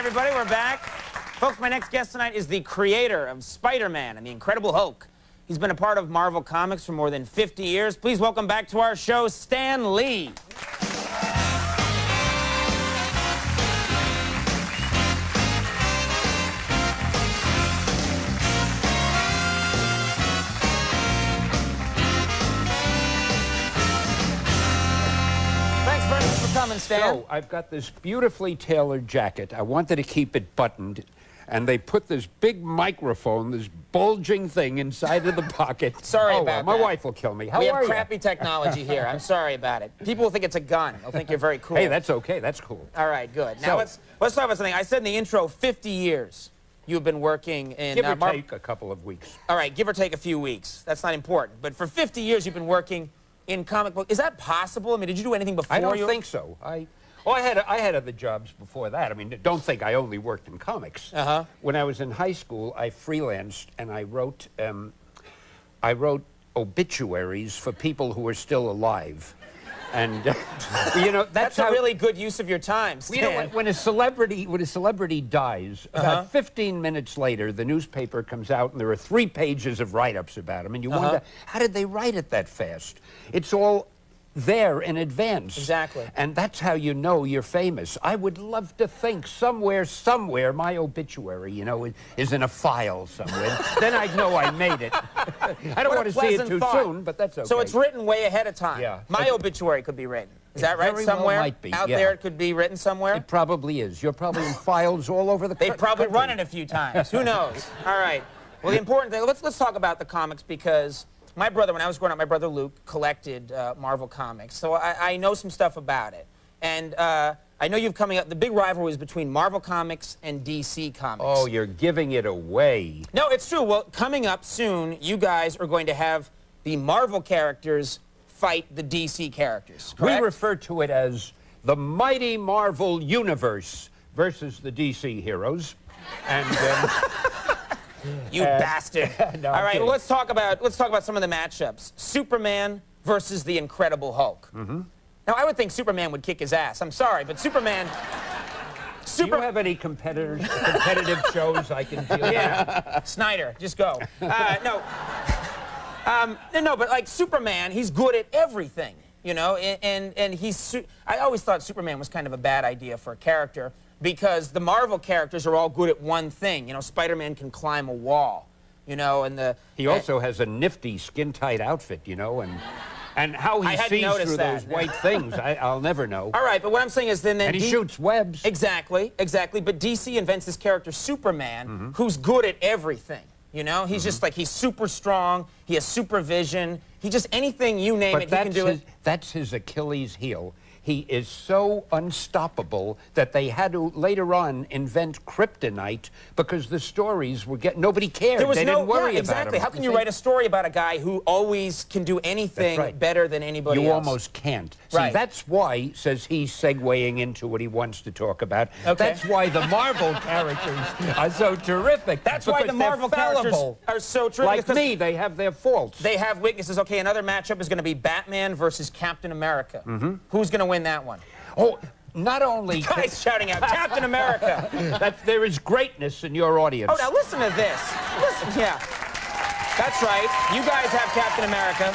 everybody, we're back. Folks, my next guest tonight is the creator of Spider-Man and the Incredible Hulk. He's been a part of Marvel Comics for more than 50 years. Please welcome back to our show, Stan Lee. Thanks very much for coming, Stan. So, I've got this beautifully tailored jacket. I wanted to keep it buttoned, and they put this big microphone, this bulging thing inside of the pocket. Sorry about that. My wife will kill me. How are you? We have crappy technology here. I'm sorry about it. People will think it's a gun. They'll think you're very cool. Hey, that's okay. That's cool. All right, good. Now, let's talk about something. I said in the intro, 50 years you've been working in... Give or take a couple of weeks. All right, give or take a few weeks. That's not important. But for 50 years, you've been working in comic book. Is that possible? I mean, did you do anything before? I don't think so. I had other jobs before that. I mean, don't think I only worked in comics. When I was in high school, I freelanced and I wrote obituaries for people who are still alive. And you know, that's a really good use of your time, Stan. You know, when a celebrity dies, about 15 minutes later, the newspaper comes out and there are 3 pages of write-ups about him, and you wonder, how did they write it that fast? It's all there in advance. Exactly. And that's how you know you're famous. I would love to think somewhere, my obituary, you know, is in a file somewhere. Then I'd know I made it. I don't want to see it too soon, but that's okay. So it's written way ahead of time. Yeah. My obituary could be written. Is that right? Very Somewhere well might be, out there, it could be written somewhere. It probably is. You're probably in files all over the country. They've probably run it a few times. Who knows? All right. Well, the important thing. Let's talk about the comics, because my brother, when I was growing up, my brother Luke collected Marvel Comics, so I know some stuff about it. And I know you've coming up, the big rivalry is between Marvel Comics and DC Comics. Oh, you're giving it away. No, it's true. Well, coming up soon, you guys are going to have the Marvel characters fight the DC characters, correct? We refer to it as the mighty Marvel universe versus the DC heroes. And you bastard! No, all right, well, let's talk about some of the matchups. Superman versus the Incredible Hulk. Now, I would think Superman would kick his ass. I'm sorry, but Superman. Do you have any competitive shows I can deal with? Yeah, Snyder, just go. No, but like Superman, he's good at everything, you know, and he's. I always thought Superman was kind of a bad idea for a character, because the Marvel characters are all good at one thing. You know, Spider-Man can climb a wall, you know, and he also has a nifty skin-tight outfit, you know, and how he sees through those white things, I'll never know. All right, but what I'm saying is then and he shoots webs. Exactly. But DC invents this character Superman, who's good at everything. You know, he's just like, he's super strong. He has supervision. He just, anything you name it, he can do it. That's his Achilles heel. He is so unstoppable that they had to later on invent kryptonite, because the stories were nobody cared. They didn't worry about him. How can you write a story about a guy who always can do anything better than anybody else? You almost can't. See, that's why, says he, segueing into what he wants to talk about. That's why the Marvel characters are so terrific. That's why the Marvel characters are so terrific. Like me, they have their faults. They have weaknesses. Okay, another matchup is going to be Batman versus Captain America. Who's going to win that one? Oh, not only... The guy's shouting out, Captain America! There is greatness in your audience. Oh, now listen to this. Listen, yeah. That's right. You guys have Captain America.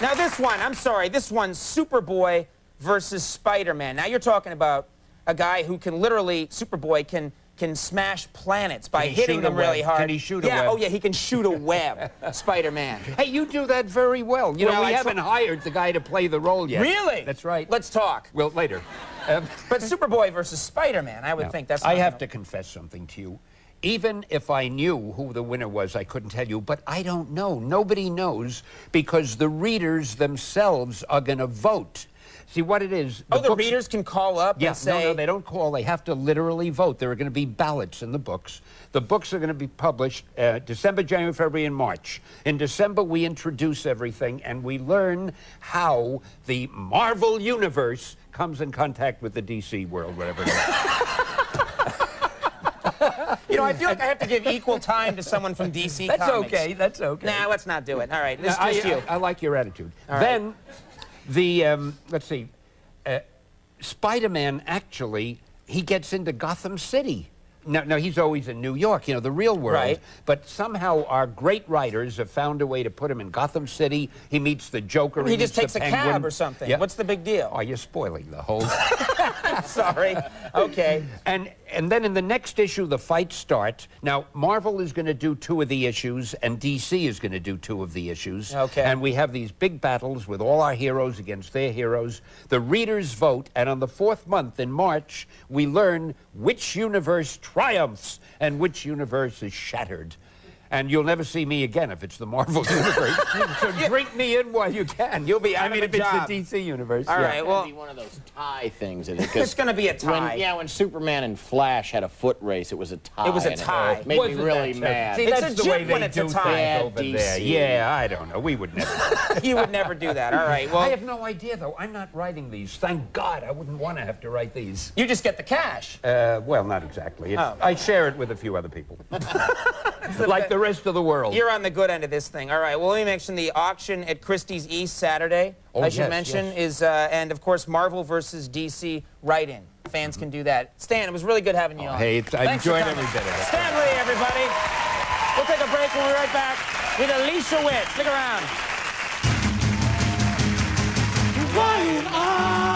Now this one, I'm sorry, this one's Superboy versus Spider-Man. Now you're talking about a guy who can literally, Superboy can smash planets by hitting them really hard. Can he shoot a web? Yeah, oh yeah, he can shoot a web, Spider-Man. Hey, you do that very well. You know, we haven't hired the guy to play the role yet. Really? That's right. Let's talk. Well, later. But Superboy versus Spider-Man, I would think that's... I have to confess something to you. Even if I knew who the winner was, I couldn't tell you, but I don't know. Nobody knows, because the readers themselves are going to vote. See, what it is... The readers can call up and say... No, they don't call. They have to literally vote. There are going to be ballots in the books. The books are going to be published December, January, February, and March. In December, we introduce everything, and we learn how the Marvel Universe comes in contact with the DC world, whatever it is. You know, I feel like I have to give equal time to someone from DC Comics. That's okay. That's okay. Nah, let's not do it. All right, this is just you. I like your attitude. All then... Right. The, let's see, Spider-Man actually he gets into Gotham City. Now, he's always in New York, you know, the real world. Right. But somehow our great writers have found a way to put him in Gotham City. He meets the Joker. He just takes the a Penguin. cab or something. Yeah. What's the big deal? Oh, you're spoiling the whole... Sorry. Okay. And then in the next issue, the fights start. Now, Marvel is going to do 2 of the issues, and DC is going to do 2 of the issues. Okay. And we have these big battles with all our heroes against their heroes. The readers vote, and on the 4th month in March, we learn which universe triumphs and which universe is shattered. And you'll never see me again if it's the Marvel universe. So drink me in while you can. You'll be out of a if job. It's the DC universe. All right, well... It's going to be one of those tie things. It's going to be a tie. When Superman and Flash had a foot race, it was a tie. It was a and tie. It made me really mad. See, It's that's a the jip way when they it's a do tie. things over Bad there. DC. Yeah, I don't know. We would never. You would never do that. All right, well... I have no idea, though. I'm not writing these. Thank God. I wouldn't want to have to write these. You just get the cash. Well, not exactly. I share it with a few other people. Like the rest of the world. You're on the good end of this thing. All right, well, let me mention the auction at Christie's East Saturday, Oh, I should yes, mention, yes. is, and of course, Marvel versus DC write-in. Fans can do that. Stan, it was really good having you on. Hey, I Thanks for enjoyed coming. every bit of it. Stan Lee, everybody. We'll take a break. We'll be right back with Alicia Witt. Stick around. Running on.